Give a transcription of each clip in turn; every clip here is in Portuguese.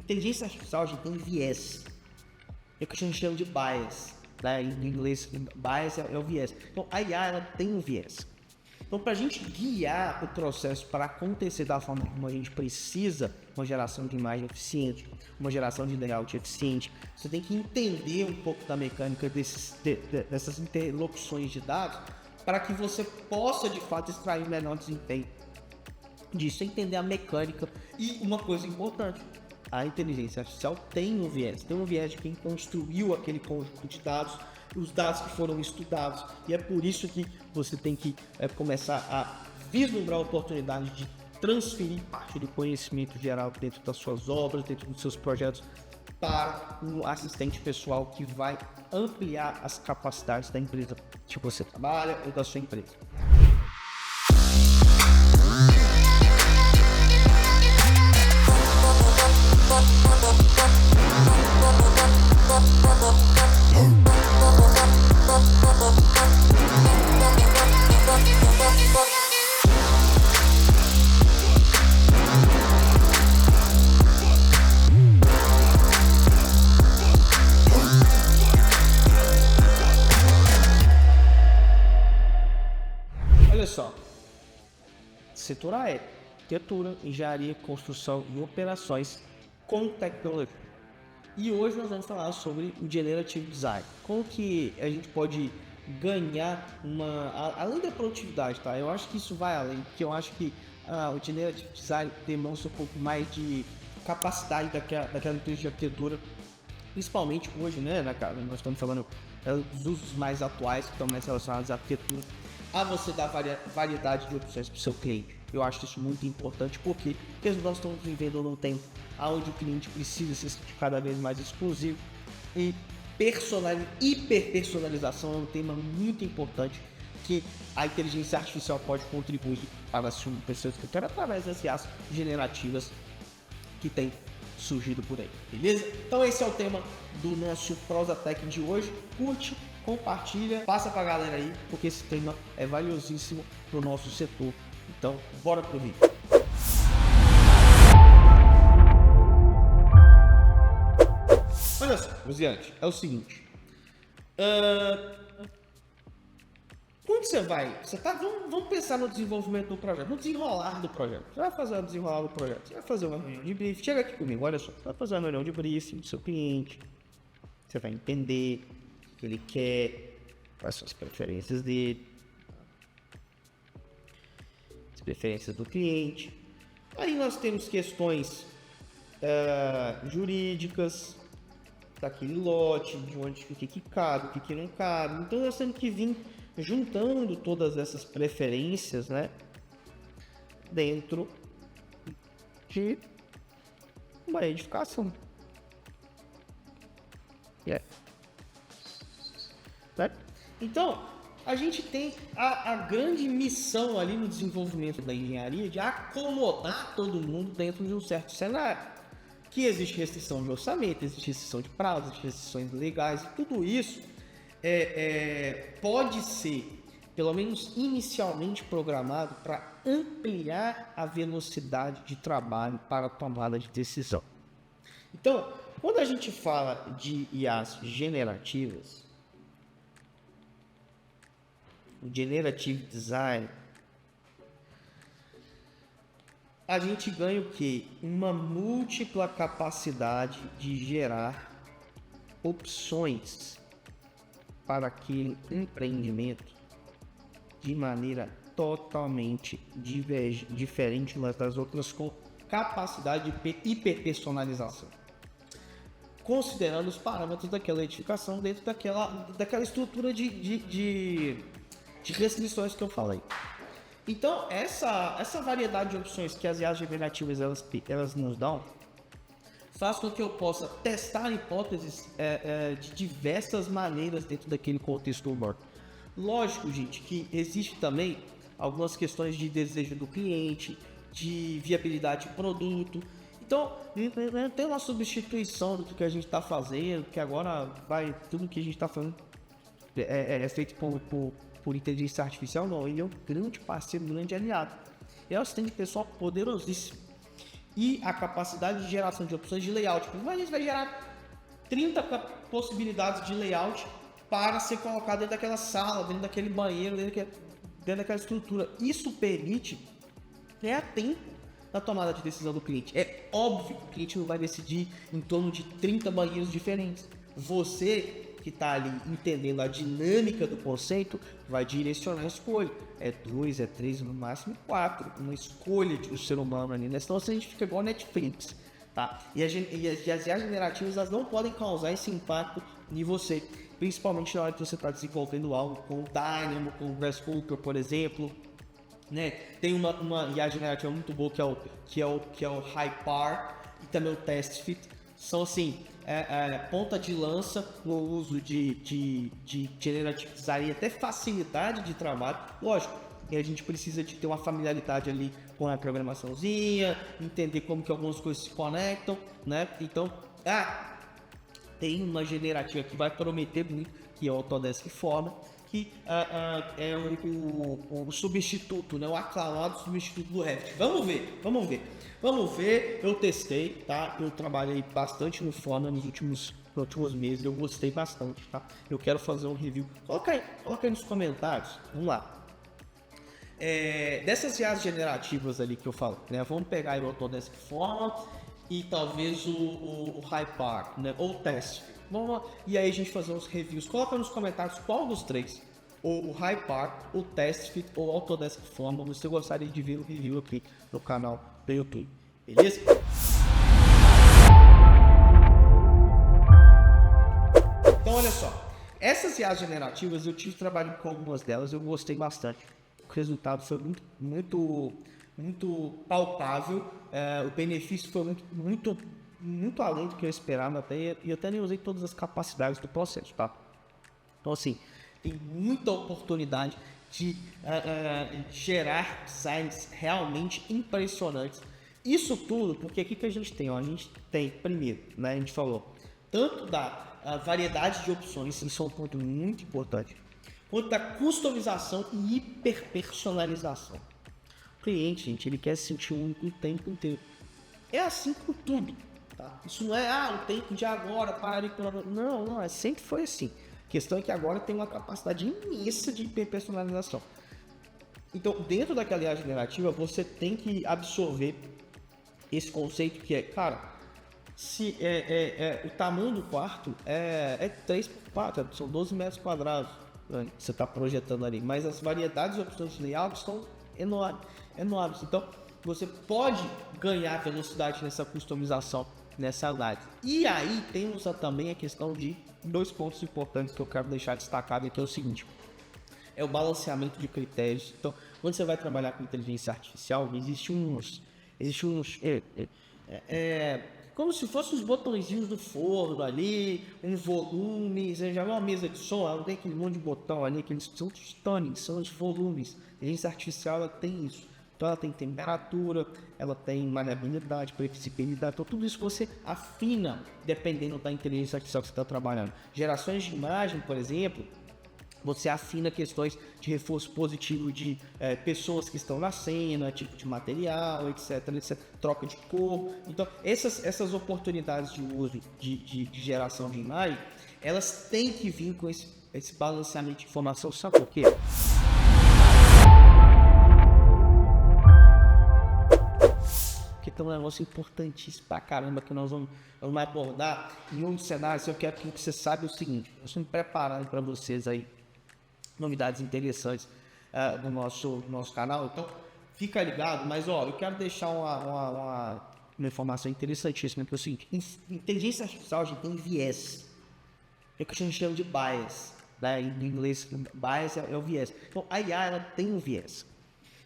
inteligência artificial, a gente tem um viés. É o que a gente chama de bias. Né? Em inglês, bias é o viés. Então, a IA ela tem um viés. Então, para a gente guiar o processo para acontecer da forma como a gente precisa, uma geração de imagem eficiente, uma geração de layout eficiente, você tem que entender um pouco da mecânica dessas interlocuções de dados para que você possa, de fato, extrair o melhor desempenho disso, entender a mecânica. E uma coisa importante, a inteligência artificial tem um viés de quem construiu aquele conjunto de dados, os dados que foram estudados, e é por isso que você tem que começar a vislumbrar a oportunidade de transferir parte do conhecimento geral dentro das suas obras, dentro dos seus projetos, para um assistente pessoal que vai ampliar as capacidades da empresa que você trabalha ou da sua empresa. Olha só, setor aéreo, arquitetura, engenharia, construção e operações com tecnologia. E hoje nós vamos falar sobre o Generative Design. Como que a gente pode ganhar além da produtividade, tá? Eu acho que isso vai além, porque eu acho que o Generative Design demonstra um pouco mais de capacidade daquela empresa de arquitetura, principalmente hoje, né, cara? Nós estamos falando dos usos mais atuais que estão mais relacionados à arquitetura, a você dar variedade de opções para o seu cliente. Eu acho isso muito importante porque nós estamos vivendo num tempo onde o cliente precisa se sentir cada vez mais exclusivo, e hiperpersonalização é um tema muito importante que a inteligência artificial pode contribuir para as pessoas que querem através das IAs generativas que tem surgido por aí, beleza? Então esse é o tema do nosso Prosatec de hoje. Curte, compartilha, passa pra galera aí, porque esse tema é valiosíssimo pro nosso setor. Então, bora pro vídeo. Olha só, Luziante, é o seguinte. Quando você vai, vamos pensar no desenvolvimento do projeto, no desenrolar do projeto. Você vai fazer o desenrolar do projeto, você vai fazer uma reunião de briefing. Chega aqui comigo, olha só. Você vai fazer uma reunião de briefing do seu cliente. Você vai entender o que ele quer, quais são as preferências dele, as preferências do cliente. Aí nós temos questões jurídicas daquele lote, de onde o que cabe, o que não cabe. Então nós temos que vir juntando todas essas preferências, né, dentro de uma edificação. Então, a gente tem a grande missão ali no desenvolvimento da engenharia de acomodar todo mundo dentro de um certo cenário. Que existe restrição de orçamento, existe restrição de prazo, existe restrições legais, e tudo isso pode ser, pelo menos inicialmente, programado para ampliar a velocidade de trabalho para a tomada de decisão. Então, quando a gente fala de IAs generativas, o Generative Design, a gente ganha o quê? Uma múltipla capacidade de gerar opções para aquele empreendimento de maneira totalmente diferente das outras, com capacidade de hiperpersonalização, considerando os parâmetros daquela edificação dentro daquela estrutura de restrições que eu falei. Então, essa variedade de opções que as IAs generativas elas nos dão faz com que eu possa testar hipóteses de diversas maneiras dentro daquele contexto urbano. Lógico, gente, que existe também algumas questões de desejo do cliente, de viabilidade de produto. Então, não tem uma substituição do que a gente está fazendo, que agora tudo que a gente está fazendo é feito por inteligência artificial. Não, ele é um grande parceiro, um grande aliado. É um assistente pessoal poderosíssimo. e a capacidade de geração de opções de layout. Mas a gente vai gerar 30 possibilidades de layout para ser colocado dentro daquela sala, dentro daquele banheiro, dentro daquela estrutura. Isso permite ganhar tempo na tomada de decisão do cliente. É óbvio que o cliente não vai decidir em torno de 30 banheiros diferentes. Você que está ali entendendo a dinâmica do conceito vai direcionar a escolha. É 2, é 3, no máximo 4. Uma escolha do ser humano ali, né? Senão a gente fica igual Netflix. Tá? E as IAs generativas elas não podem causar esse impacto em você, principalmente na hora que você está desenvolvendo algo com o Dynamo, com o Grasshopper, por exemplo, né? Tem uma IA generativa muito boa que é o HiPAR e também o TestFit. São assim, ponta de lança no uso de Generative Design e até facilidade de trabalho. Lógico, e a gente precisa de ter uma familiaridade ali com a programaçãozinha, entender como que algumas coisas se conectam, né? Então, tem uma generativa que vai prometer muito, que é o Autodesk Forma, que é o substituto, né? O aclamado substituto do Revit. Vamos ver. Eu testei, tá? Eu trabalhei bastante no Forma nos últimos meses, eu gostei bastante, tá? Eu quero fazer um review. Coloca aí nos comentários, vamos lá. Dessas IAs generativas ali que eu falo, né? Vamos pegar o Autodesk Forma e talvez o HiPAR, né? Ou o Test. Vamos lá. E aí a gente fazer uns reviews. Coloca nos comentários qual dos três, o HiPAR, o TestFit ou o Autodesk Forma, você gostaria de ver o review aqui no canal do YouTube, beleza? Então olha só, essas IAs generativas eu tive trabalho com algumas delas, eu gostei bastante. O resultado foi muito palpável, o benefício foi muito além do que eu esperava até, e eu até nem usei todas as capacidades do processo, tá? Então assim, tem muita oportunidade de gerar designs realmente impressionantes. Isso tudo porque aqui que a gente tem, ó, a gente tem primeiro, né, a gente falou tanto da variedade de opções, isso é um ponto muito importante, quanto da customização e hiperpersonalização. O cliente, gente, ele quer se sentir único o tempo inteiro. É assim com tudo, tá? Isso não é o tempo de agora, não, sempre foi assim. A questão é que agora tem uma capacidade imensa de hiperpersonalização. Então, dentro daquela IA generativa, você tem que absorver esse conceito que é, cara, se o tamanho do quarto é 3x4, são 12 metros quadrados. Você está projetando ali, mas as variedades de opções de layout são enormes. Então, você pode ganhar velocidade nessa customização, nessa análise. E aí temos também a questão de 2 pontos importantes que eu quero deixar destacado, que é o seguinte: é o balanceamento de critérios. Então, quando você vai trabalhar com inteligência artificial, existe uns como se fossem os botõezinhos do forno ali, um volume. Você já viu uma mesa de som, ela tem aquele monte de botão ali, aqueles são os tuning, são os volumes. A inteligência artificial ela tem isso. Então ela tem temperatura, ela tem maleabilidade, previsibilidade, então tudo isso você afina dependendo da inteligência artificial que você está trabalhando. Gerações de imagem, por exemplo, você afina questões de reforço positivo de pessoas que estão na cena, tipo de material, etc, troca de cor. Então, essas oportunidades de uso de geração de imagem, elas têm que vir com esse balanceamento de informação. Sabe por quê? Porque tem um negócio importantíssimo pra caramba que nós vamos abordar em um cenário. Eu quero que você saiba o seguinte: nós estamos preparando para vocês aí novidades interessantes no nosso canal, então fica ligado. Mas ó, eu quero deixar uma informação interessantíssima, que é o seguinte: inteligência artificial, a gente tem viés, é o que a gente chama de bias, né? Em inglês bias é o viés. Então a IA ela tem um viés.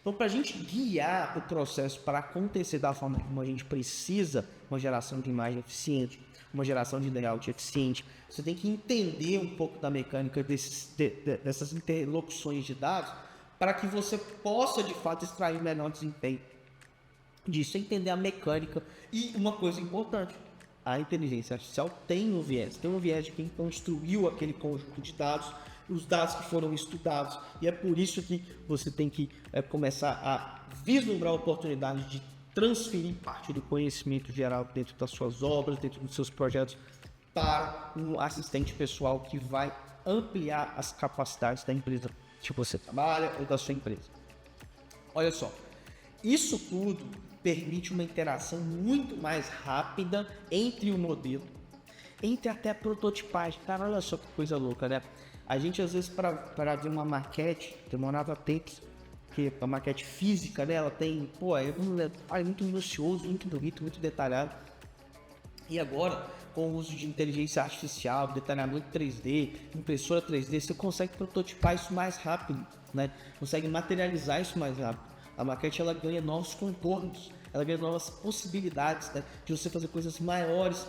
Então, para a gente guiar o processo para acontecer da forma como a gente precisa, uma geração de imagem eficiente, uma geração de layout eficiente, você tem que entender um pouco da mecânica dessas interlocuções de dados para que você possa, de fato, extrair o melhor desempenho disso, entender a mecânica. E uma coisa importante: a inteligência artificial tem um viés de quem construiu aquele conjunto de dados, os dados que foram estudados, e é por isso que você tem que começar a vislumbrar a oportunidade de transferir parte do conhecimento geral dentro das suas obras, dentro dos seus projetos, para um assistente pessoal que vai ampliar as capacidades da empresa que você trabalha ou da sua empresa. Olha só, isso tudo permite uma interação muito mais rápida entre o modelo, entre até a prototipagem. Cara, olha só que coisa louca, né? A gente, às vezes, para ver uma maquete, demorava tempos, porque a maquete física, né, ela tem, é muito minucioso, muito bonito, muito detalhado. E agora, com o uso de inteligência artificial, detalhamento 3D, impressora 3D, você consegue prototipar isso mais rápido, né? Consegue materializar isso mais rápido. A maquete, ela ganha novos contornos, ela ganha novas possibilidades, né, de você fazer coisas maiores,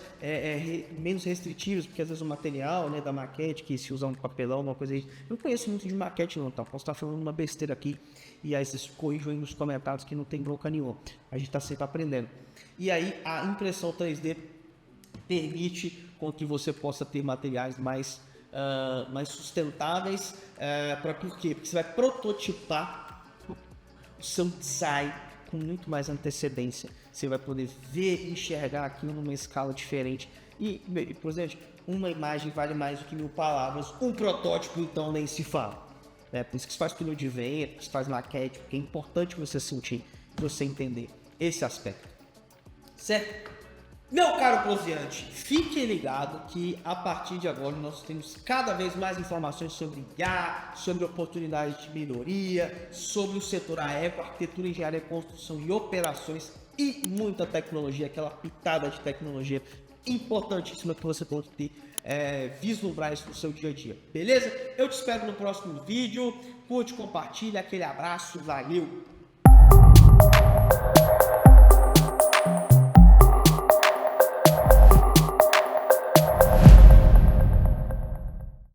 menos restritivas, porque às vezes o material, né, da maquete, que se usa um papelão, uma coisa aí, eu não conheço muito de maquete não, tá? Posso estar falando uma besteira aqui, e aí vocês corrijam aí nos comentários que não tem bronca nenhuma, a gente está sempre aprendendo. E aí a impressão 3D permite com que você possa ter materiais mais sustentáveis, para por quê? Porque você vai prototipar o seu design com muito mais antecedência. Você vai poder ver e enxergar aquilo numa escala diferente. E, por exemplo, uma imagem vale mais do que 1000 palavras. Um protótipo, então, nem se fala. Por isso que se faz pneu de vento, se faz maquete, porque é importante você sentir, você entender esse aspecto. Certo? Meu caro Prosiante, fique ligado que a partir de agora nós temos cada vez mais informações sobre IA, sobre oportunidades de melhoria, sobre o setor aéreo, arquitetura, engenharia, construção e operações e muita tecnologia, aquela pitada de tecnologia importantíssima que você pode ter, vislumbrar isso no seu dia a dia, beleza? Eu te espero no próximo vídeo, curte, compartilha, aquele abraço, valeu!